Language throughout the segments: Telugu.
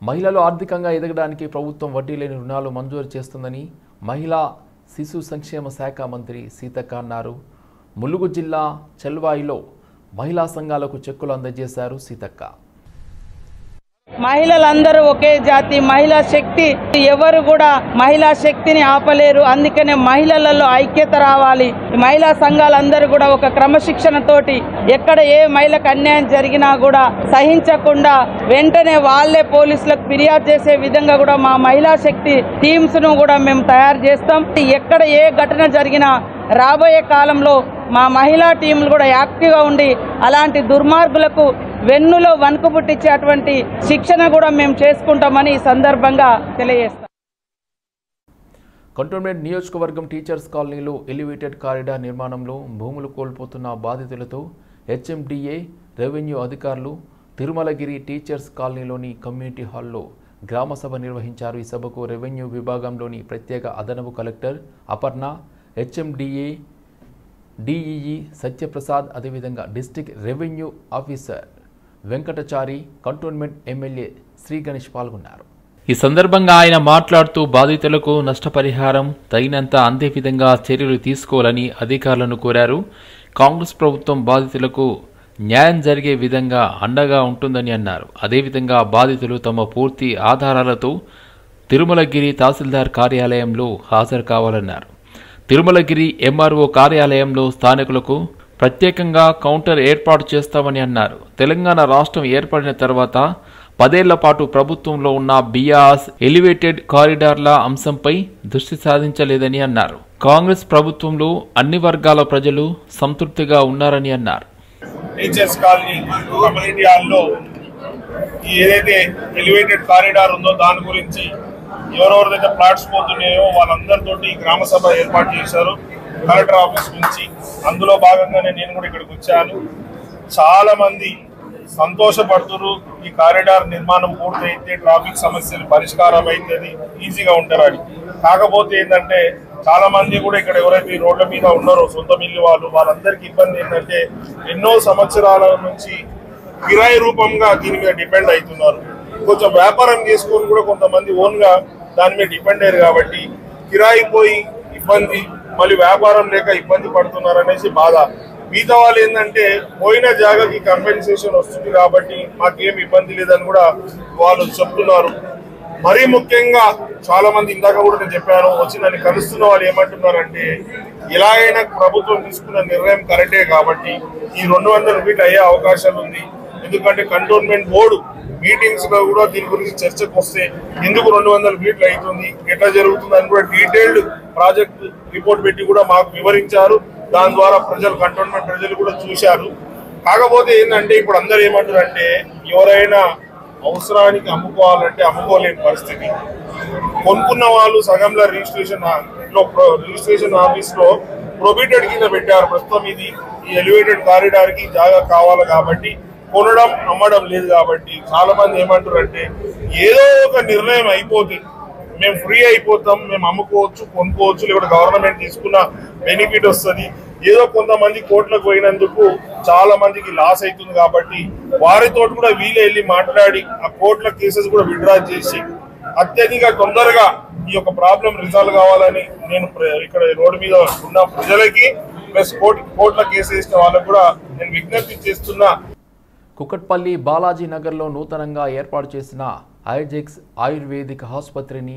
మహిళలు ఆర్థికంగా ఎదగడానికి ప్రభుత్వం వడ్డీ లేని రుణాలు మంజూరు చేస్తుందని మహిళా శిశు సంక్షేమ శాఖ మంత్రి సీతక్క అన్నారు. ములుగు జిల్లా చెల్వాయిలో మహిళా సంఘాలకు చెక్కులు అందజేశారు సీతక్క. మహిళలందరూ ఒకే జాతి, మహిళా శక్తి, ఎవరు కూడా మహిళా శక్తిని ఆపలేరు. అందుకనే మహిళలలో ఐక్యత రావాలి. మహిళా సంఘాలందరూ కూడా ఒక క్రమశిక్షణతోటి ఎక్కడ ఏ మహిళకు అన్యాయం జరిగినా కూడా సహించకుండా వెంటనే వాళ్లే పోలీసులకు ఫిర్యాదు చేసే విధంగా కూడా మా మహిళా శక్తి టీమ్స్ ను కూడా మేము తయారు చేస్తాం. ఎక్కడ ఏ ఘటన జరిగినా రాబోయే కాలంలో మా మహిళా టీంలు కూడా యాక్టివ్గా ఉండి అలాంటి దుర్మార్గులకు వెన్నులో వణుకు పుట్టించేటువంటి శిక్షణ కూడా మేము చేసుకుంటామని ఈ సందర్భంగా తెలియజేస్తాం. కంటోన్మెంట్ నియోజకవర్గం టీచర్స్ కాలనీలో ఎలివేటెడ్ కారిడార్ నిర్మాణంలో భూములు కోల్పోతున్న బాధితులతో హెచ్ఎండిఏ రెవెన్యూ అధికారులు తిరుమలగిరి టీచర్స్ కాలనీలోని కమ్యూనిటీ హాల్లో గ్రామ సభ నిర్వహించారు. ఈ సభకు రెవెన్యూ విభాగంలోని ప్రత్యేక అదనపు collector Aparna, HMDA DEE Satyaprasad, అదేవిధంగా district revenue officer Venkatachari, cantonment MLA Shri Ganesh పాల్గొన్నారు. ఈ సందర్భంగా ఆయన మాట్లాడుతూ బాధితులకు నష్టపరిహారం తగినంత అందే విధంగా చర్యలు తీసుకోవాలని అధికారులను కోరారు. కాంగ్రెస్ ప్రభుత్వం బాధితులకు న్యాయం జరిగే విధంగా అండగా ఉంటుందని అన్నారు. అదేవిధంగా బాధితులు తమ పూర్తి ఆధారాలతో తిరుమలగిరి తహసీల్దార్ కార్యాలయంలో హాజరు కావాలన్నారు. తిరుమలగిరి ఎంఆర్ఓ కార్యాలయంలో స్థానికులకు ప్రత్యేకంగా కౌంటర్ ఏర్పాటు చేస్తామని అన్నారు. తెలంగాణ రాష్ట్రం ఏర్పడిన తర్వాత 10 ఏళ్ల పాటు ప్రభుత్వంలో ఉన్న బిఆర్ఎస్ ఎలివేటెడ్ కారిడార్ల అంశంపై దృష్టి సాధించలేదని అన్నారు. కాంగ్రెస్ ప్రభుత్వంలో అన్ని వర్గాల ప్రజలు సంతృప్తిగా ఉన్నారని అన్నారు. టీచర్స్ కాలనీ కమ్యూనిటీ హాల్లో ఏదైతే ఎలివేటెడ్ కారిడార్ ఉందో దాని గురించి ఎవరెవరిదైతే ప్లాట్స్ పోతున్నాయో వాళ్ళందరితోటి గ్రామ సభ ఏర్పాటు చేశారు కలెక్టర్ ఆఫీస్ నుంచి. అందులో భాగంగానే నేను కూడా ఇక్కడికి వచ్చాను. చాలా మంది సంతోషపడుతున్నారు. ఈ కారిడార్ నిర్మాణం పూర్తయితే ట్రాఫిక్ సమస్యలు పరిష్కారం అవుతుంది, ఈజీగా ఉంటారని. కాకపోతే ఏంటంటే చాలా మంది కూడా ఇక్కడ ఎవరైతే రోడ్ల మీద ఉన్నారో సొంత మిల్లు వాళ్ళందరికీ ఇబ్బంది ఏంటంటే ఎన్నో సంవత్సరాల నుంచి కిరాయి రూపంగా దీని మీద డిపెండ్ అవుతున్నారు. కొంచెం వ్యాపారం చేసుకొని కూడా కొంతమంది ఓన్గా దాని మీద డిపెండ్ అయ్యారు కాబట్టి కిరాయి పోయి ఇబ్బంది, మళ్ళీ వ్యాపారం లేక ఇబ్బంది పడుతున్నారు అనేసి బాధ. మిగతా వాళ్ళు ఏంటంటే పోయిన జాగాకి కంపెన్సేషన్ వస్తుంది కాబట్టి మాకేం ఇబ్బంది లేదని కూడా వాళ్ళు చెప్తున్నారు. మరీ ముఖ్యంగా చాలా మంది ఇందాక కూడా నేను చెప్పాను, వచ్చి నన్ను కలుస్తున్న వాళ్ళు ఏమంటున్నారంటే ఎలాగైనా ప్రభుత్వం తీసుకున్న నిర్ణయం కరెక్టే కాబట్టి ఈ 200 ఫీట్ అయ్యే అవకాశాలు ఉంది. ఎందుకంటే కంటోన్మెంట్ బోర్డు మీటింగ్స్ లో కూడా దీని గురించి చర్చకు వస్తే ఎందుకు 200 ఫీట్లు అవుతుంది, ఎట్లా జరుగుతుంది అని కూడా డీటెయిల్డ్ ప్రాజెక్ట్ రిపోర్ట్ పెట్టి కూడా మాకు వివరించారు. దాని ద్వారా కంటోన్మెంట్ ప్రజలు కూడా చూశారు. కాకపోతే ఏంటంటే ఇప్పుడు అందరూ ఏమంటారంటే ఎవరైనా అవసరానికి అమ్ముకోవాలంటే అమ్ముకోలేని పరిస్థితి. కొనుక్కున్న వాళ్ళు సగంలో రిజిస్ట్రేషన్ ఆఫీస్ లో ప్రొబిటెడ్ కింద పెట్టారు. ప్రస్తుతం ఇది ఈ ఎలివేటెడ్ కారిడార్ కి జాగా కావాలి కాబట్టి కొనడం అమ్మడం లేదు. కాబట్టి చాలా మంది ఏమంటారంటే ఏదో ఒక నిర్ణయం అయిపోతే మేము ఫ్రీ అయిపోతాం, మేము అమ్ముకోవచ్చు, కొనుక్కోవచ్చు, లేకపోతే గవర్నమెంట్ తీసుకున్న బెనిఫిట్ వస్తుంది. ఏదో కొంతమంది కోర్టులకు పోయినందుకు చాలా మందికి లాస్ అవుతుంది కాబట్టి వారితో కూడా వీలే వెళ్ళి మాట్లాడి ఆ కోర్టుల కేసెస్ కూడా విత్డ్రా చేసి అత్యధిక తొందరగా ఈ యొక్క ప్రాబ్లం రిజాల్వ్ కావాలని నేను ఇక్కడ రోడ్డు మీద ఉన్న ప్రజలకి ప్లస్ కోర్టుల కేసు వేసిన వాళ్ళకు కూడా నేను విజ్ఞప్తి చేస్తున్నా. కుకట్పల్లి బాలాజీ నగర్లో నూతనంగా ఏర్పాటు చేసిన ఐజెక్స్ ఆయుర్వేదిక్ ఆసుపత్రిని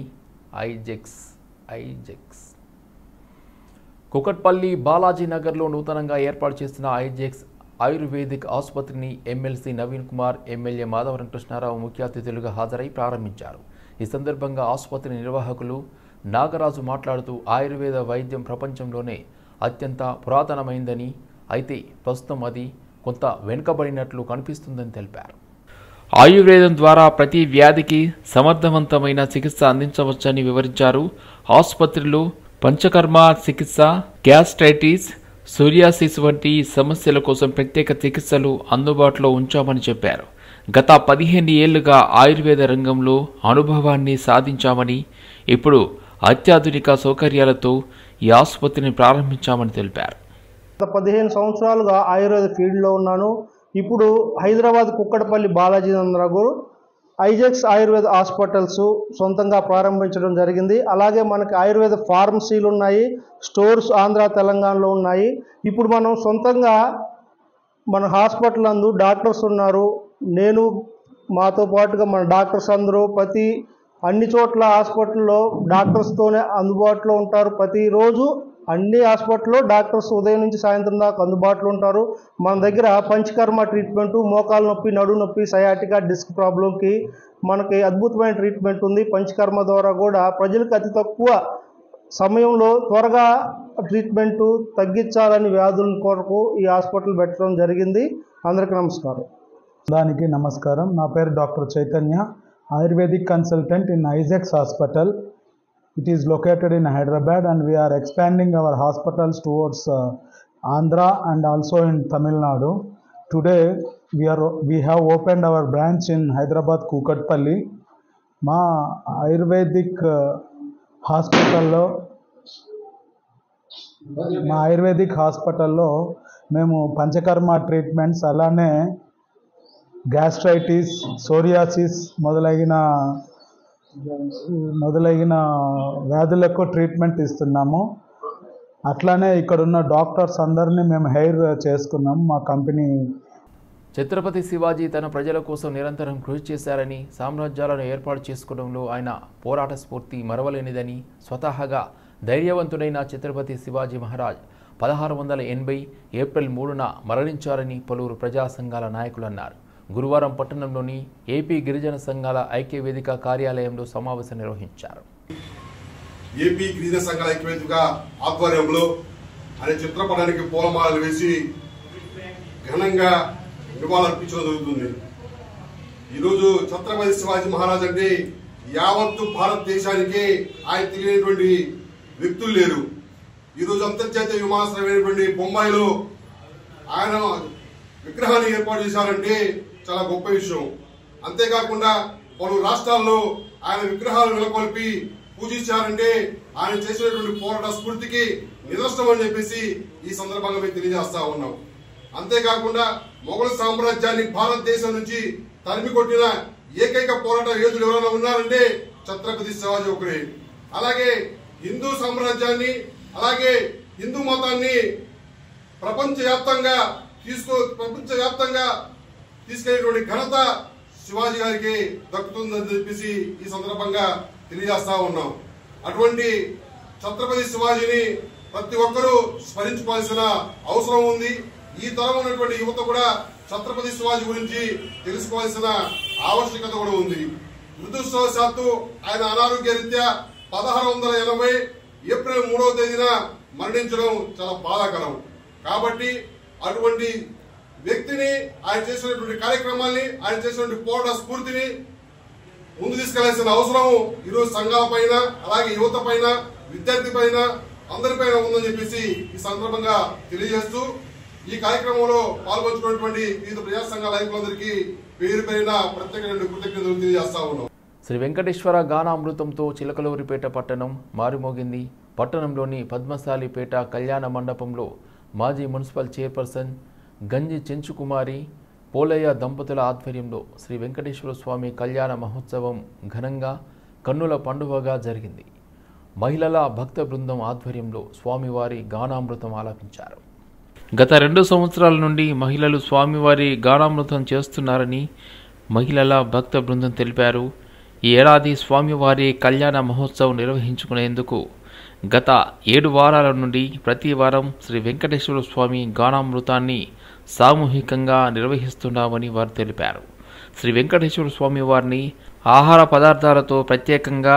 కుకట్పల్లి బాలాజీ నగర్లో నూతనంగా ఏర్పాటు చేసిన ఐజెక్స్ ఆయుర్వేదిక్ ఆసుపత్రిని ఎమ్మెల్సీ నవీన్ కుమార్, ఎమ్మెల్యే మాధవరం కృష్ణారావు ముఖ్య అతిథులుగా హాజరై ప్రారంభించారు. ఈ సందర్భంగా ఆసుపత్రి నిర్వాహకులు నాగరాజు మాట్లాడుతూ ఆయుర్వేద వైద్యం ప్రపంచంలోనే అత్యంత పురాతనమైందని, అయితే ప్రస్తుతం అది కొంత వెనుకబడినట్లు కనిపిస్తుందని తెలిపారు. ఆయుర్వేదం ద్వారా ప్రతి వ్యాధికి సమర్థవంతమైన చికిత్స అందించవచ్చని వివరించారు. ఆసుపత్రిలో పంచకర్మ చికిత్స, గ్యాస్ట్రైటిస్, సోరియాసిస్ వంటి సమస్యల కోసం ప్రత్యేక చికిత్సలు అందుబాటులో ఉంచామని చెప్పారు. గత 15 ఏళ్లుగా ఆయుర్వేద రంగంలో అనుభవాన్ని సాధించామని, ఇప్పుడు అత్యాధునిక సౌకర్యాలతో ఈ ఆసుపత్రిని ప్రారంభించామని తెలిపారు. గత 15 సంవత్సరాలుగా ఆయుర్వేద ఫీల్డ్లో ఉన్నాను. ఇప్పుడు హైదరాబాద్ కుక్కడపల్లి బాలాజీ నగర్ ఐజెక్స్ ఆయుర్వేద హాస్పిటల్స్ సొంతంగా ప్రారంభించడం జరిగింది. అలాగే మనకి ఆయుర్వేద ఫార్మసీలు ఉన్నాయి, స్టోర్స్ ఆంధ్ర తెలంగాణలో ఉన్నాయి. ఇప్పుడు మనం సొంతంగా మన హాస్పిటల్ నందు డాక్టర్స్ ఉన్నారు. నేను మాతో పాటుగా మన డాక్టర్స్ అందరూ అన్ని చోట్ల హాస్పిటల్లో డాక్టర్స్తోనే అందుబాటులో ఉంటారు. ప్రతిరోజు అన్ని హాస్పిటల్లో డాక్టర్స్ ఉదయం నుంచి సాయంత్రం దాకా అందుబాటులో ఉంటారు. మన దగ్గర పంచకర్మ ట్రీట్మెంటు, మోకాలు నొప్పి, నడు నొప్పి, సయాటికా, డిస్క్ ప్రాబ్లంకి మనకి అద్భుతమైన ట్రీట్మెంట్ ఉంది. పంచకర్మ ద్వారా కూడా ప్రజలకు అతి తక్కువ సమయంలో త్వరగా ట్రీట్మెంటు తగ్గించాలని వ్యాధుల కొరకు ఈ హాస్పిటల్ పెట్టడం జరిగింది. అందరికీ నమస్కారం. దానికి నమస్కారం. నా పేరు doctor Chaitanya, ayurvedic consultant in ఐజెక్స్ hospital. It is located in Hyderabad and we are expanding our hospitals towards Andhra and also in Tamil Nadu. Today we have opened our branch in Hyderabad Kukatpalli. మా ఆయుర్వేదిక్ హాస్పిటల్లో మేము పంచకర్మ ట్రీట్మెంట్స్, అలానే గ్యాస్ట్రైటిస్, సోరియాసిస్ మొదలైన వ్యాధులకు ట్రీట్మెంట్ ఇస్తున్నాము. అట్లానే ఇక్కడ ఉన్న డాక్టర్స్ అందరినీ మేము హైర్ చేసుకున్నాము మా కంపెనీ. ఛత్రపతి శివాజీ తన ప్రజల కోసం నిరంతరం కృషి చేశారని, సామ్రాజ్యాలను ఏర్పాటు చేసుకోవడంలో ఆయన పోరాట స్ఫూర్తి మరవలేనిదని, స్వతహాగా ధైర్యవంతుడైన ఛత్రపతి శివాజీ మహారాజ్ 1680 ఏప్రిల్ 3న మరణించారని పలువురు ప్రజా సంఘాల నాయకులు అన్నారు. గురువారం పట్టణంలోని ఏపీ గిరిజన సంఘాల ఐక్య వేదిక కార్యాలయంలో సమావేశం నిర్వహించారు. ఏపీ గిరిజన సంఘాల ఐక్య వేదిక ఆధ్వర్యంలో ఆయన చిత్రపటానికి పూలమాలలు వేసి ఘనంగా నివాళులర్పించడం జరుగుతుంది. ఈరోజు ఛత్రపతి శివాజీ మహారాజ్ అంటే యావత్తు భారతదేశానికి ఆయన తెలియనటువంటి వ్యక్తులు లేరు. ఈరోజు అంతర్జాతీయ విమానాశ్రయమైనటువంటి బొంబాయిలో ఆయన విగ్రహాన్ని ఏర్పాటు చేశారంటే చాలా గొప్ప విషయం. అంతేకాకుండా పలు రాష్ట్రాల్లో ఆయన విగ్రహాలు నెలకొల్పి పూజించారంటే ఆయన చేసినటువంటి పోరాట స్ఫూర్తికి నిదర్శనం అని చెప్పేసి ఈ సందర్భంగా మేము తెలియజేస్తా ఉన్నాం. అంతేకాకుండా మొఘల్ సామ్రాజ్యాన్ని భారతదేశం నుంచి తరిమి కొట్టిన ఏకైక పోరాట యోధులు ఎవరైనా ఉన్నారంటే ఛత్రపతి శివాజీ ఒకరే. అలాగే హిందూ సామ్రాజ్యాన్ని, అలాగే హిందూ మతాన్ని ప్రపంచవ్యాప్తంగా తీసుకెళ్లేటువంటి ఘనత శివాజీ గారికి దక్కుతుందని చెప్పేసి ఈ సందర్భంగా తెలియజేస్తా ఉన్నాం. అటువంటి ఛత్రపతి శివాజీని ప్రతి ఒక్కరూ స్మరించుకోవాల్సిన అవసరం ఉంది. ఈ తరం ఉన్నటువంటి యువత కూడా ఛత్రపతి శివాజీ గురించి తెలుసుకోవాల్సిన ఆవశ్యకత కూడా ఉంది. దురదృష్టవశాత్తు ఆయన అనారోగ్య రీత్యా 1680 ఏప్రిల్ 3వ తేదీన మరణించడం చాలా బాధాకరం. కాబట్టి అటువంటి వ్యక్తిని, ఆయన చేసినటువంటి కార్యక్రమాల్ని, ఆయన చేసినటువంటి పోరాట స్ఫూర్తిని ముందు తీసుకెళ్లాల్సిన అవసరం ఈరోజు సంఘాల పైన, అలాగే యువత పైన, విద్యార్థి పైన, అందరిపైన ఉందని చెప్పేసి ఈ సందర్భంగా తెలియజేస్తూ ఈ కార్యక్రమంలో పాల్గొంచుకున్నటువంటి వివిధ ప్రజా సంఘాల నాయకులందరికీ పేరు పేరున ప్రత్యేకమైన కృతజ్ఞతలు తెలియజేస్తా ఉన్నాం. శ్రీ వెంకటేశ్వర గానామృతంతో చిలకలూరిపేట పట్టణం మారుమోగింది. పట్టణంలోని పద్మశాలిపేట కళ్యాణ మండపంలో మాజీ మున్సిపల్ చైర్పర్సన్ గంజి చెంచుకుమారి పోలయ్య దంపతుల ఆధ్వర్యంలో శ్రీ వెంకటేశ్వర స్వామి కళ్యాణ మహోత్సవం ఘనంగా కన్నుల పండుగగా జరిగింది. మహిళల భక్త బృందం ఆధ్వర్యంలో స్వామివారి గానామృతం ఆలపించారు. గత 2 సంవత్సరాల నుండి మహిళలు స్వామివారి గానామృతం చేస్తున్నారని మహిళల భక్త బృందం తెలిపారు. ఈ ఏడాది స్వామివారి కళ్యాణ మహోత్సవం నిర్వహించుకునేందుకు గత 7 వారాల నుండి ప్రతి వారం శ్రీ వెంకటేశ్వర స్వామి గానామృతాన్ని సామూహికంగా నిర్వహిస్తున్నామని వారు తెలిపారు. శ్రీ వెంకటేశ్వర స్వామి వారిని ఆహార పదార్థాలతో ప్రత్యేకంగా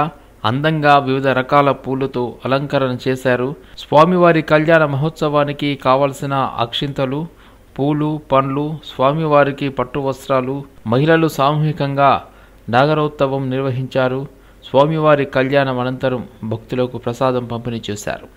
అందంగా వివిధ రకాల పూలతో అలంకరణ చేశారు. స్వామివారి కళ్యాణ మహోత్సవానికి కావలసిన అక్షింతలు, పూలు, పండ్లు, స్వామివారికి పట్టు వస్త్రాలు మహిళలు సామూహికంగా నాగరోత్సవం నిర్వహించారు. స్వామివారి కళ్యాణం అనంతరం భక్తులకు ప్రసాదం పంపిణీ చేశారు.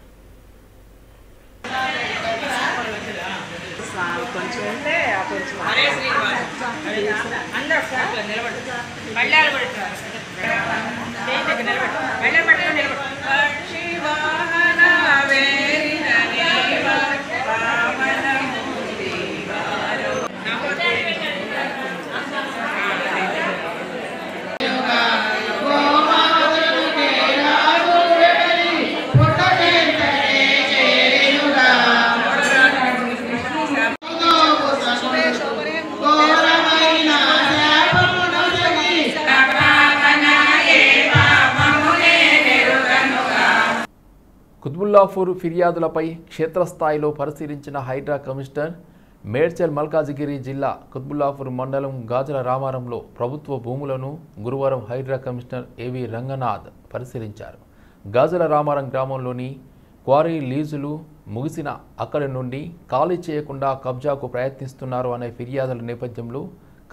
కుత్బుల్లాపూర్ ఫిర్యాదులపై క్షేత్రస్థాయిలో పరిశీలించిన హైడ్రా కమిషనర్ మేడ్చల్ మల్కాజిగిరి జిల్లా కుత్బుల్లాపూర్ మండలం గాజుల రామారంలో ప్రభుత్వ భూములను గురువారం హైడ్రా కమిషనర్ ఏవి రంగనాథ్ పరిశీలించారు. గాజుల రామారం గ్రామంలోని క్వారీ లీజులు ముగిసిన అక్కడి నుండి ఖాళీ చేయకుండా కబ్జాకు ప్రయత్నిస్తున్నారు అనే ఫిర్యాదుల నేపథ్యంలో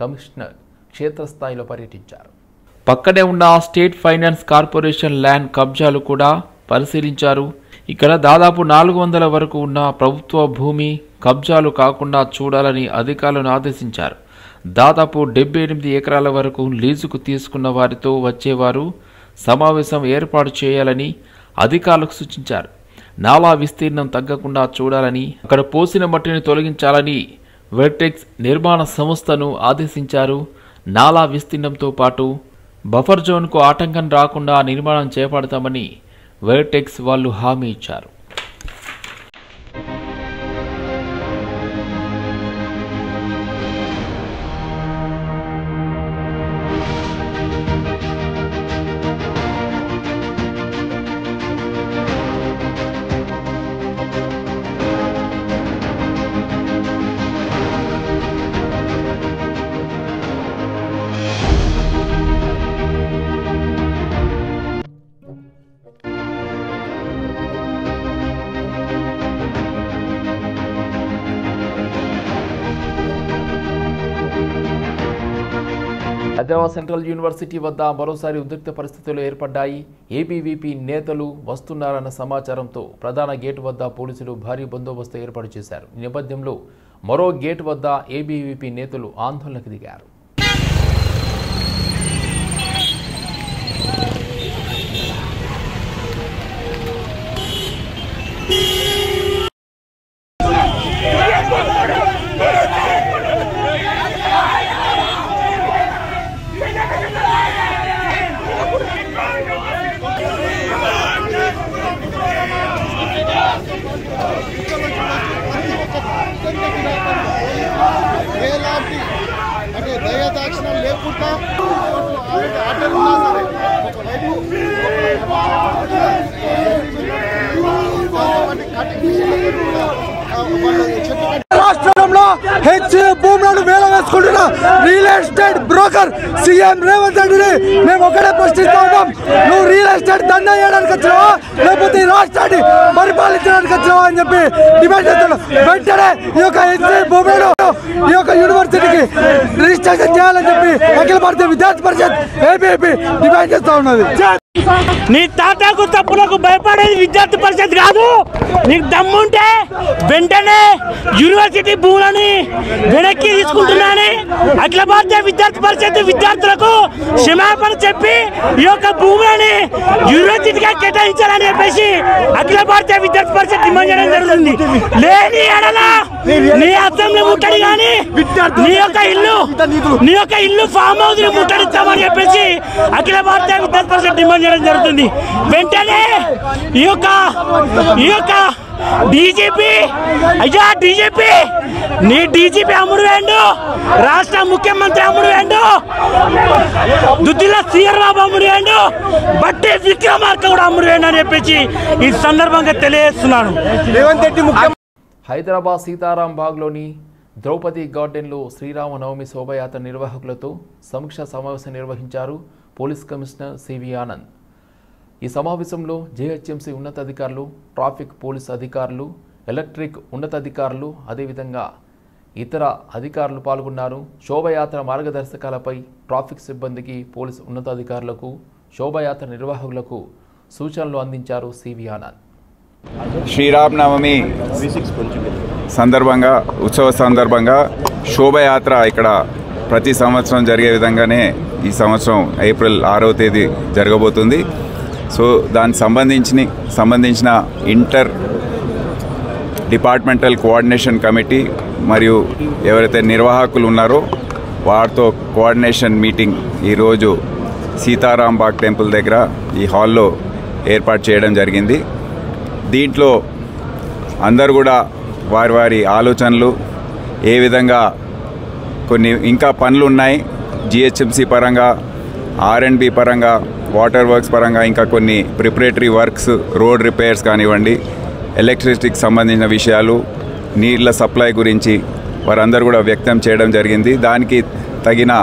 కమిషనర్ క్షేత్రస్థాయిలో పర్యటించారు. పక్కనే ఉన్న స్టేట్ ఫైనాన్స్ కార్పొరేషన్ ల్యాండ్ కబ్జాలు కూడా పరిశీలించారు. ఇక్కడ దాదాపు 400 వరకు ఉన్న ప్రభుత్వ భూమి కబ్జాలు కాకుండా చూడాలని అధికారులను ఆదేశించారు. దాదాపు 78 ఎకరాల వరకు లీజుకు తీసుకున్న వారితో వచ్చేవారు సమావేశం ఏర్పాటు చేయాలని అధికారులకు సూచించారు. నాలా విస్తీర్ణం తగ్గకుండా చూడాలని, అక్కడ పోసిన మట్టిని తొలగించాలని వెర్టెక్స్ నిర్మాణ సంస్థను ఆదేశించారు. నాలా విస్తీర్ణంతో పాటు బఫర్ జోన్కు ఆటంకం రాకుండా నిర్మాణం చేపడతామని వెర్టెక్స్ వాళ్ళు హామీ ఇచ్చారు. హైదరాబాద్ సెంట్రల్ యూనివర్సిటీ వద్ద మరోసారి ఉద్రిక్త పరిస్థితులు ఏర్పడ్డాయి. ఏబీవీపీ నేతలు వస్తున్నారన్న సమాచారంతో ప్రధాన గేటు వద్ద పోలీసులు భారీ బందోబస్తు ఏర్పాటు చేశారు. ఈ నేపథ్యంలో మరో గేటు వద్ద ఏబీవీపీ నేతలు ఆందోళనకు దిగారు. అంటే దయాదాక్షిణం లేకుండా ఆటలు ఉన్నా సరే రాష్ట్రంలో భూములను వేల వేసుకుంటున్న real estate broker CM Revanth రెడ్డిని మేము ఒకటే ప్రశ్నిస్తా ఉన్నాం. నువ్వు రియల్ ఎస్టేట్ దందా చేయడానికి వచ్చినావా లేకపోతే ఈ రాష్ట్రాన్ని పరిపాలించడానికి వచ్చినావా అని చెప్పి డిమాండ్ చేస్తున్నాం. వెంటనే ఈ యొక్క ఎస్టేట్ భూములను ఈ యొక్క యూనివర్సిటీకి రిజిస్ట్రేషన్ చేయాలని చెప్పి అఖిల భారతీయ విద్యార్థి పరిషత్ ఏబీవీపీ డిమాండ్ చేస్తా ఉన్నది. నీ తాటాకు తప్పులకు భయపడేది విద్యార్థి పరిషత్ కాదు. నీకు దమ్ముంటే వెంటనే యూనివర్సిటీ భూములని వెనక్కి తీసుకుంటున్నాని అఖిల భారతీయ విద్యార్థి పరిషత్ విద్యార్థులకు క్షమాపణ చెప్పి ఈ యొక్క భూములని యూనివర్సిటీగా కేటాయించాలని చెప్పేసి అఖిల భారతీయ విద్యార్థి పరిషత్ డిమాండ్ చేయడం జరుగుతుంది. లేని ఎడల నీ అర్థంలో ముట్టడి కానీ నీ యొక్క ఇల్లు ఫామ్ హౌస్ ని ముట్టడిస్తామని చెప్పేసి అఖిల భారతీయ విద్యార్థి పరిషత్ డిమాండ్ చేయడం జరుగుతుంది. వెంటనే ఈ యొక్క డీజీపీ అయ్యా డీజీపీ నీ డీజీపీ అమ్ముడు వేండు, రాష్ట్ర ముఖ్యమంత్రి అమ్ముడు వేండు, దుద్దిల సీఆర్ బాబు అమ్ముడు వేండు, బట్టి విక్రమార్క కూడా అమ్ముడు వేండు అని చెప్పేసి ఈ సందర్భంగా తెలియజేస్తున్నాను. హైదరాబాద్ సీతారాం బాగ్లోని ద్రౌపది గార్డెన్లో శ్రీరామనవమి శోభయాత్ర నిర్వాహకులతో సమీక్షా సమావేశం నిర్వహించారు పోలీస్ కమిషనర్ సివి ఆనంద్. ఈ సమావేశంలో జేహెచ్ఎంసీ ఉన్నతాధికారులు, ట్రాఫిక్ పోలీస్ అధికారులు, ఎలక్ట్రిక్ ఉన్నతాధికారులు, అదేవిధంగా ఇతర అధికారులు పాల్గొన్నారు. శోభయాత్ర మార్గదర్శకాలపై ట్రాఫిక్ సిబ్బందికి, పోలీసు ఉన్నతాధికారులకు, శోభయాత్ర నిర్వాహకులకు సూచనలు అందించారు సివి ఆనంద్. శ్రీరామనవమి సందర్భంగా ఉత్సవ సందర్భంగా శోభయాత్ర ఇక్కడ ప్రతి సంవత్సరం జరిగే విధంగానే ఈ సంవత్సరం ఏప్రిల్ 6వ తేదీ జరగబోతుంది. సో దానికి సంబంధించిన ఇంటర్ డిపార్ట్మెంటల్ కోఆర్డినేషన్ కమిటీ మరియు ఎవరైతే నిర్వాహకులు ఉన్నారో వారితో కోఆర్డినేషన్ మీటింగ్ ఈరోజు సీతారాం బాగ్ టెంపుల్ దగ్గర ఈ హాల్లో ఏర్పాటు చేయడం జరిగింది. దీంట్లో అందరూ కూడా వారి వారి ఆలోచనలు, ఏ విధంగా కొన్ని ఇంకా పనులు ఉన్నాయి జిహెచ్ఎంసీ పరంగా, R&B పరంగా, వాటర్ వర్క్స్ పరంగా, ఇంకా కొన్ని ప్రిపరేటరీ వర్క్స్, రోడ్ రిపేర్స్ కానివ్వండి, ఎలక్ట్రిసిటీకి సంబంధించిన విషయాలు, నీళ్ళ సప్లై గురించి వారందరూ కూడా వ్యక్తం చేయడం జరిగింది. దానికి తగిన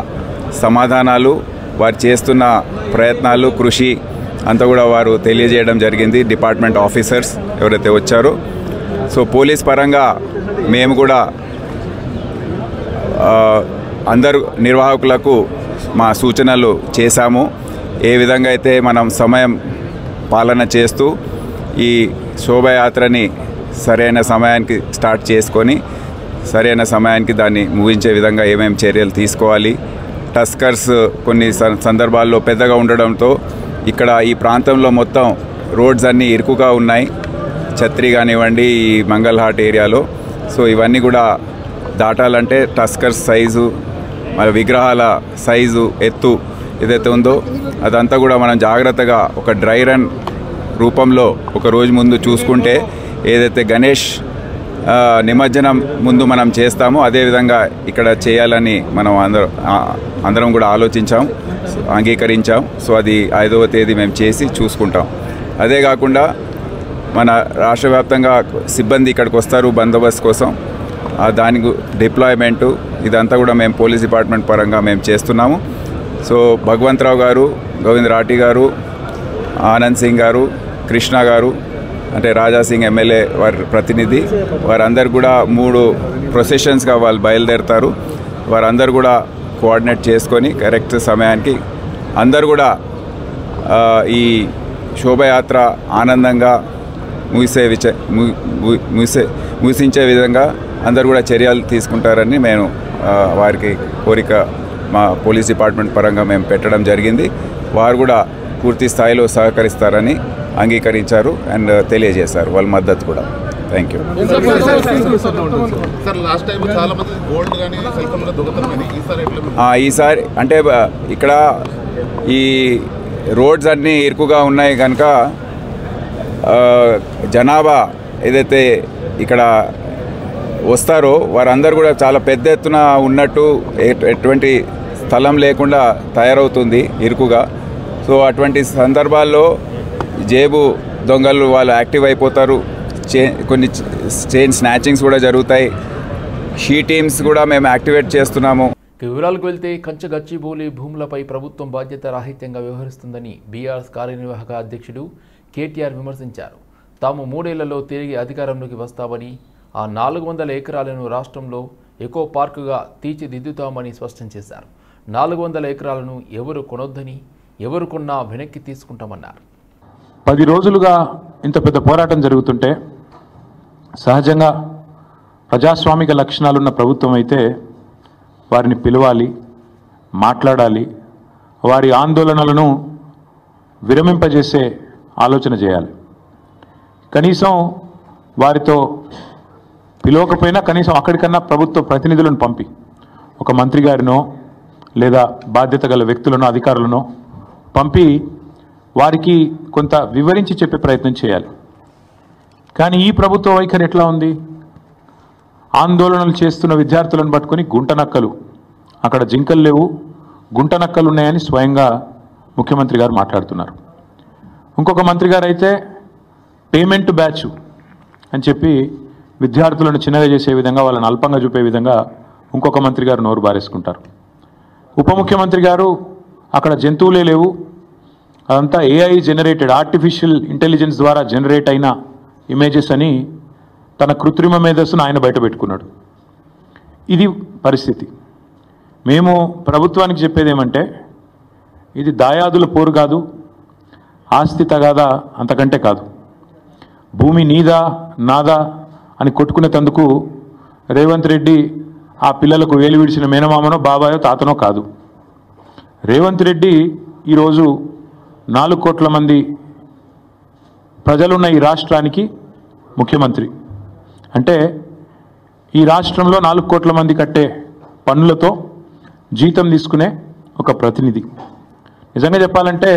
సమాధానాలు, వారు చేస్తున్న ప్రయత్నాలు, కృషి అంతా కూడా వారు తెలియజేయడం జరిగింది. డిపార్ట్మెంట్ ఆఫీసర్స్ ఎవరైతే వచ్చారో, సో పోలీస్ పరంగా మేము కూడా అందరు నిర్వాహకులకు మా సూచనలు చేశాము. ఏ విధంగా అయితే మనం సమయం పాలన చేస్తూ ఈ శోభయాత్రని సరైన సమయానికి స్టార్ట్ చేసుకొని సరైన సమయానికి దాన్ని ముగించే విధంగా ఏమేమి చర్యలు తీసుకోవాలి. టస్కర్స్ కొన్ని సందర్భాల్లో పెద్దగా ఉండడంతో ఇక్కడ ఈ ప్రాంతంలో మొత్తం రోడ్స్ అన్నీ ఇరుకుగా ఉన్నాయి. ఛత్రి కానివ్వండి, ఈ మంగళహాట్ ఏరియాలో. సో ఇవన్నీ కూడా దాటాలంటే టస్కర్స్ సైజు, మరి విగ్రహాల సైజు, ఎత్తు ఏదైతే ఉందో అదంతా కూడా మనం జాగ్రత్తగా ఒక డ్రై రన్ రూపంలో ఒక రోజు ముందు చూసుకుంటే ఏదైతే గణేష్ నిమజ్జనం ముందు మనం చేస్తామో అదేవిధంగా ఇక్కడ చేయాలని మనం అందరం కూడా ఆలోచించాం, అంగీకరించాం. సో అది 5వ తేదీ మేము చేసి చూసుకుంటాం. అదే కాకుండా మన రాష్ట్ర వ్యాప్తంగా సిబ్బంది ఇక్కడికి వస్తారు బందోబస్తు కోసం. దానికి డిప్లాయ్మెంటు ఇదంతా కూడా మేము పోలీస్ డిపార్ట్మెంట్ పరంగా మేము చేస్తున్నాము. సో భగవంతరావు గారు, గోవింద్ రాఠీ గారు, ఆనంద్ సింగ్ గారు, కృష్ణ గారు అంటే రాజాసింగ్ ఎమ్మెల్యే వారి ప్రతినిధి, వారందరూ కూడా 3 ప్రొసెషన్స్గా వాళ్ళు బయలుదేరుతారు. వారందరూ కూడా కోఆర్డినేట్ చేసుకొని కరెక్ట్ సమయానికి అందరూ కూడా ఈ శోభయాత్ర ఆనందంగా ముగిసించే విధంగా అందరూ కూడా చర్యలు తీసుకుంటారని నేను వారికి కోరిక మా పోలీస్ డిపార్ట్మెంట్ పరంగా మేము పెట్టడం జరిగింది. వారు కూడా పూర్తి స్థాయిలో సహకరిస్తారని అంగీకరించారు అండ్ తెలియజేశారు వాళ్ళ మద్దతు కూడా. Thank you. ఈసారి అంటే ఇక్కడ ఈ రోడ్స్ అన్నీ ఇరుకుగా ఉన్నాయి కనుక జనాభా ఏదైతే ఇక్కడ వస్తారో వారందరూ కూడా చాలా పెద్ద ఎత్తున ఉన్నట్టు ఎటువంటి స్థలం లేకుండా తయారవుతుంది ఇరుకుగా. సో అటువంటి సందర్భాల్లో జేబు దొంగలు వాళ్ళు యాక్టివ్ అయిపోతారు. కొన్ని చైన్ స్నాచింగ్స్ కూడా జరుగుతాయి. షీ టీమ్స్ కూడా మేము యాక్టివేట్ చేస్తున్నాము. వివరాలకు వెళ్తే కంచగచ్చిబౌలి భూములపై ప్రభుత్వం బాధ్యత రాహిత్యంగా వ్యవహరిస్తుందని బీఆర్ఎస్ కార్యనిర్వాహక అధ్యక్షుడు కేటీఆర్ విమర్శించారు. తాము 3 ఏళ్లలో తిరిగి అధికారంలోకి వస్తామని, ఆ 400 ఎకరాలను రాష్ట్రంలో ఎకో పార్కుగా తీర్చిదిద్దుతామని స్పష్టం చేశారు. 400 ఎకరాలను ఎవరు కొనొద్దని, ఎవరు కొన్నా వెనక్కి తీసుకుంటామన్నారు. 10 రోజులుగా ఇంత పెద్ద పోరాటం జరుగుతుంటే సహజంగా ప్రజాస్వామిక లక్షణాలున్న ప్రభుత్వం అయితే వారిని పిలవాలి, మాట్లాడాలి, వారి ఆందోళనలను విరమింపజేసే ఆలోచన చేయాలి. కనీసం వారితో పిలవకపోయినా కనీసం అక్కడికన్నా ప్రభుత్వ ప్రతినిధులను పంపి ఒక మంత్రి గారినో లేదా బాధ్యత గల వ్యక్తులను, అధికారులను పంపి వారికి కొంత వివరించి చెప్పే ప్రయత్నం చేయాలి. కానీ ఈ ప్రభుత్వ వైఖరి ఎట్లా ఉంది? ఆందోళనలు చేస్తున్న విద్యార్థులను పట్టుకొని గుంటనక్కలు, అక్కడ జింకలు లేవు, గుంటనక్కలు ఉన్నాయని స్వయంగా ముఖ్యమంత్రి గారు మాట్లాడుతున్నారు. ఇంకొక మంత్రి గారు అయితే పేమెంట్ బ్యాచ్ అని చెప్పి విద్యార్థులను చిన్నగా చేసే విధంగా, వాళ్ళని అల్పంగా చూపే విధంగా ఇంకొక మంత్రి గారు నోరు బారేసుకుంటారు. ఉప ముఖ్యమంత్రి గారు అక్కడ జంతువులే లేవు, అదంతా AI జనరేటెడ్, ఆర్టిఫిషియల్ ఇంటెలిజెన్స్ ద్వారా జనరేట్ అయిన ఇమేజెస్ అని తన కృత్రిమ మేధస్సును ఆయన బయటపెట్టుకున్నాడు. ఇది పరిస్థితి. మేము ప్రభుత్వానికి చెప్పేది ఏమంటే, ఇది దాయాదుల పోరు కాదు, ఆస్తి తగాదా అంతకంటే కాదు. భూమి నీదా నాదా అని కొట్టుకునేందుకు రేవంత్ రెడ్డి ఆ పిల్లలకు వేలు విడిచిన మేనమామనో బాబాయో తాతనో కాదు. రేవంత్ రెడ్డి ఈరోజు 4 కోట్ల మంది ప్రజలున్న ఈ రాష్ట్రానికి ముఖ్యమంత్రి. అంటే ఈ రాష్ట్రంలో 4 కోట్ల మంది కట్టే పన్నులతో జీతం తీసుకునే ఒక ప్రతినిధి. నిజంగా చెప్పాలంటే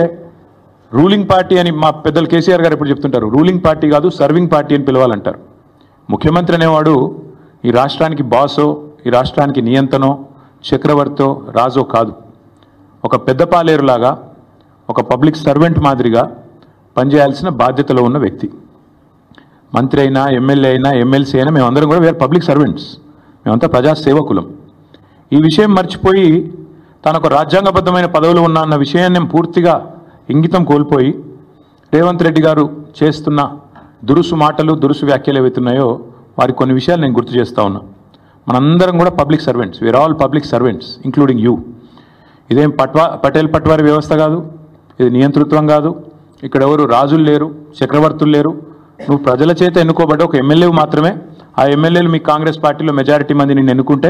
రూలింగ్ పార్టీ అని మా పెద్దలు కేసీఆర్ గారు ఎప్పుడు చెప్తుంటారు, రూలింగ్ పార్టీ కాదు సర్వింగ్ పార్టీ అని పిలవాలంటారు. ముఖ్యమంత్రి అనేవాడు ఈ రాష్ట్రానికి బాసో, ఈ రాష్ట్రానికి నియంతనో, చక్రవర్తో, రాజో కాదు. ఒక పెద్ద పాలేరులాగా ఒక పబ్లిక్ సర్వెంట్ మాదిరిగా పనిచేయాల్సిన బాధ్యతలో ఉన్న వ్యక్తి. మంత్రి అయినా, ఎమ్మెల్యే అయినా, ఎమ్మెల్సీ అయినా మేమందరం కూడా వీఆర్ పబ్లిక్ సర్వెంట్స్, మేమంతా ప్రజాసేవకులం. ఈ విషయం మర్చిపోయి తనకు రాజ్యాంగబద్ధమైన పదవులు ఉన్నా అన్న విషయాన్ని పూర్తిగా ఇంగితం కోల్పోయి రేవంత్ రెడ్డి గారు చేస్తున్న దురుసు మాటలు, దురుసు వ్యాఖ్యలు ఏవైతున్నాయో వారి కొన్ని విషయాలు నేను గుర్తు చేస్తూ ఉన్నా. మనందరం కూడా public servants, we are all public servants including you. ఇదేం పటేల్ పట్వారి వ్యవస్థ కాదు, ఇది నియంతృత్వం కాదు. ఇక్కడ ఎవరు రాజులు లేరు, చక్రవర్తులు లేరు. నువ్వు ప్రజల చేత ఎన్నుకోబడ్డ ఒక ఎమ్మెల్యే మాత్రమే. ఆ ఎమ్మెల్యేలు మీ కాంగ్రెస్ పార్టీలో మెజారిటీ మంది నిన్ను ఎన్నుకుంటే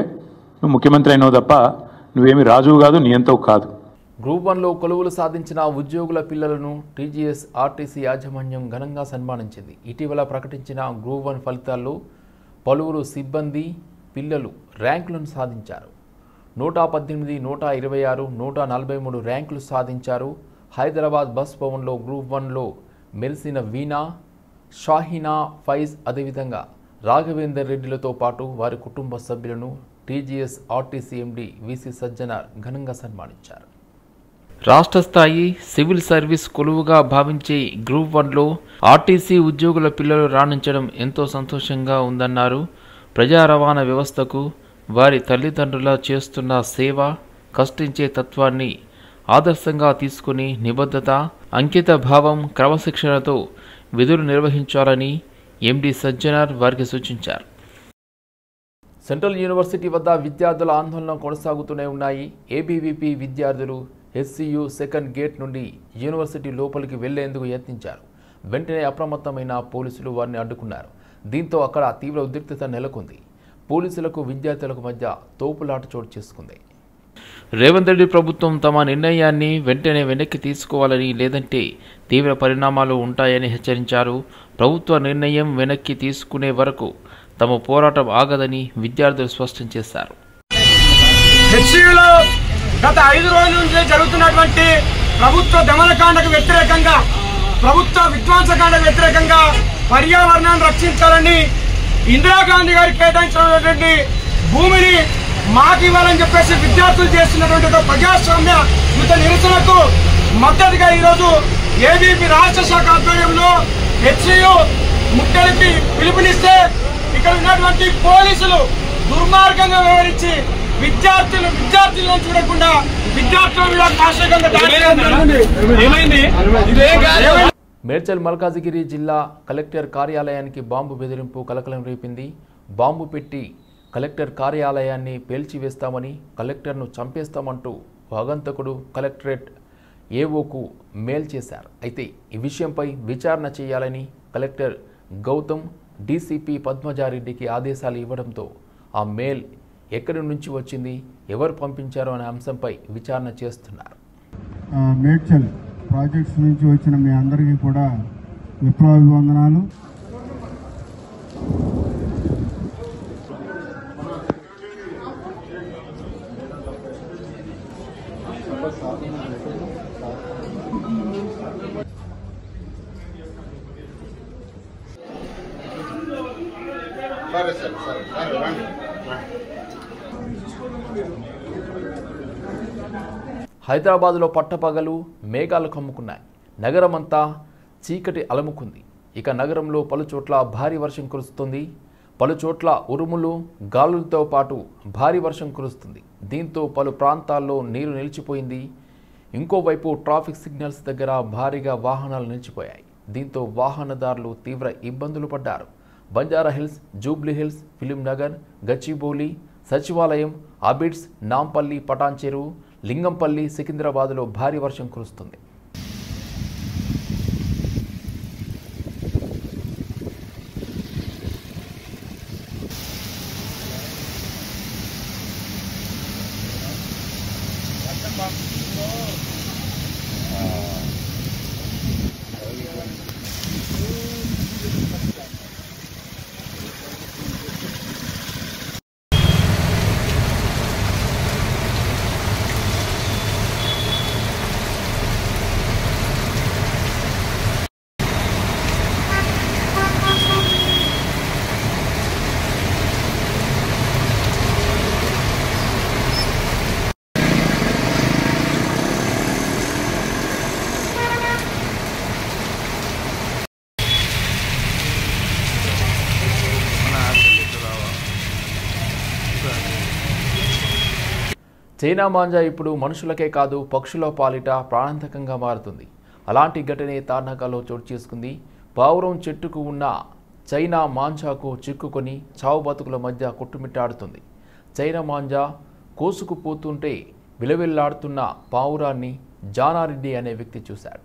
నువ్వు ముఖ్యమంత్రి అయినావు తప్ప నువ్వేమి రాజువు కాదు, నియంతవు కాదు. గ్రూప్ 1లో కొలువులు సాధించిన ఉద్యోగుల పిల్లలను టీజీఎస్ ఆర్టీసీ యాజమాన్యం ఘనంగా సన్మానించింది. ఇటీవల ప్రకటించిన గ్రూప్ 1 ఫలితాల్లో పలువురు సిబ్బంది పిల్లలు ర్యాంకులను సాధించారు. 118, 126, 143 ర్యాంకులు సాధించారు. హైదరాబాద్ బస్ భవన్లో గ్రూప్ 1లో మెరిసిన వీణా, షాహీనా, ఫైజ్, అదేవిధంగా రాఘవేందర్ రెడ్డిలతో పాటు వారి కుటుంబ సభ్యులను TGS RTC MD VC Sajjanar ఘనంగా సన్మానించారు. రాష్ట్ర స్థాయి సివిల్ సర్వీస్ కొలువుగా భావించే గ్రూప్ 1లో ఆర్టీసీ ఉద్యోగుల పిల్లలు రాణించడం ఎంతో సంతోషంగా ఉందన్నారు. ప్రజా రవాణా వ్యవస్థకు వారి తల్లిదండ్రుల చేస్తున్న సేవ, కష్టించే తత్వాన్ని ఆదర్శంగా తీసుకుని నిబద్ధత, అంకిత భావం, క్రమశిక్షణతో విధులు నిర్వహించాలని ఎండీ సజ్జనార్ వారికి సూచించారు. సెంట్రల్ యూనివర్సిటీ వద్ద విద్యార్థుల ఆందోళన కొనసాగుతూనే ఉన్నాయి. ఏబీవీపీ విద్యార్థులు హెచ్సియు సెకండ్ గేట్ నుండి యూనివర్సిటీ లోపలికి వెళ్లేందుకు యత్నించారు. వెంటనే అప్రమత్తమైన పోలీసులు వారిని అడ్డుకున్నారు. దీంతో అక్కడ తీవ్ర ఉద్రిక్తత నెలకొంది. పోలీసులకు విద్యార్థులకు మధ్య తోపులాట చోటు చేసుకుంది. రేవంత్ రెడ్డి ప్రభుత్వం తమ నిర్ణయాన్ని వెంటనే వెనక్కి తీసుకోవాలని, లేదంటే తీవ్ర పరిణామాలు ఉంటాయని హెచ్చరించారు. ప్రభుత్వ నిర్ణయం వెనక్కి తీసుకునే వరకు తమ పోరాటం ఆగదని విద్యార్థులు స్పష్టం చేశారు. హెచ్సియులో గత 5 రోజుల నుంచి జరుగుతున్నటువంటి ప్రభుత్వ దమనకాండకు వ్యతిరేకంగా, ప్రభుత్వ విధ్వంసకాండకు వ్యతిరేకంగా పర్యావరణాన్ని రక్షించాలని ఇందిరాగాంధీ గారు కేటాయించినటువంటి భూమిని మాకు ఇవ్వాలని చెప్పేసి విద్యార్థులు చేస్తున్నటువంటి ఒక ప్రజాస్వామ్య యుద్ధ నిరసనకు మద్దతుగా ఈరోజు ఏబీపీ రాష్ట్ర శాఖ ఆధ్వర్యంలో హెచ్సియు ముట్టడికి పిలుపునిస్తే ఇక్కడ ఉన్నటువంటి పోలీసులు దుర్మార్గంగా వ్యవహరించి విద్యార్థులను చూడకుండా విద్యార్థుల మేడ్చల్ మల్కాజిగిరి జిల్లా కలెక్టర్ కార్యాలయానికి బాంబు బెదిరింపు కలకలం రేపింది. బాంబు పెట్టి కలెక్టర్ కార్యాలయాన్ని పేల్చివేస్తామని, కలెక్టర్ను చంపేస్తామంటూ ఆగంతకుడు కలెక్టరేట్ ఏఓకు మెయిల్ చేశారు. అయితే ఈ విషయంపై విచారణ చేయాలని కలెక్టర్ గౌతమ్ డీసీపీ పద్మజారెడ్డికి ఆదేశాలు ఇవ్వడంతో ఆ మెయిల్ ఎక్కడి నుంచి వచ్చింది, ఎవరు పంపించారో అనే అంశంపై విచారణ చేస్తున్నారు. మేడ్చల్ ప్రాజెక్ట్స్ నుంచి వచ్చిన మీ అందరికీ కూడా విప్లవాభివందనాలు. హైదరాబాద్లో పట్టపగలు మేఘాలు కమ్ముకున్నాయి. నగరమంతా చీకటి అలముకుంది. ఇక నగరంలో పలుచోట్ల భారీ వర్షం కురుస్తుంది. పలుచోట్ల ఉరుములు, గాలులతో పాటు భారీ వర్షం కురుస్తుంది. దీంతో పలు ప్రాంతాల్లో నీరు నిలిచిపోయింది. ఇంకోవైపు ట్రాఫిక్ సిగ్నల్స్ దగ్గర భారీగా వాహనాలు నిలిచిపోయాయి. దీంతో వాహనదారులు తీవ్ర ఇబ్బందులు పడ్డారు. Banjara hills, Jubilee hills, film Nagar, Gachibowli, సచివాలయం, అబిడ్స్, నాంపల్లి, పటాన్ చెరువు, లింగంపల్లి, సికింద్రాబాద్లో భారీ వర్షం కురుస్తుంది. చైనా మాంజా ఇప్పుడు మనుషులకే కాదు పక్షుల పాలిట ప్రాణాంతకంగా మారుతుంది. అలాంటి ఘటనే తార్నాకలో చోటు చేసుకుంది. పావురం చెట్టుకు ఉన్న చైనా మాంజాకు చిక్కుకొని చావు బతుకుల మధ్య కొట్టుమిట్టాడుతుంది. చైనా మాంజా కోసుకుపోతుంటే విలవిల్లాడుతున్న పావురాన్ని జానారెడ్డి అనే వ్యక్తి చూశాడు.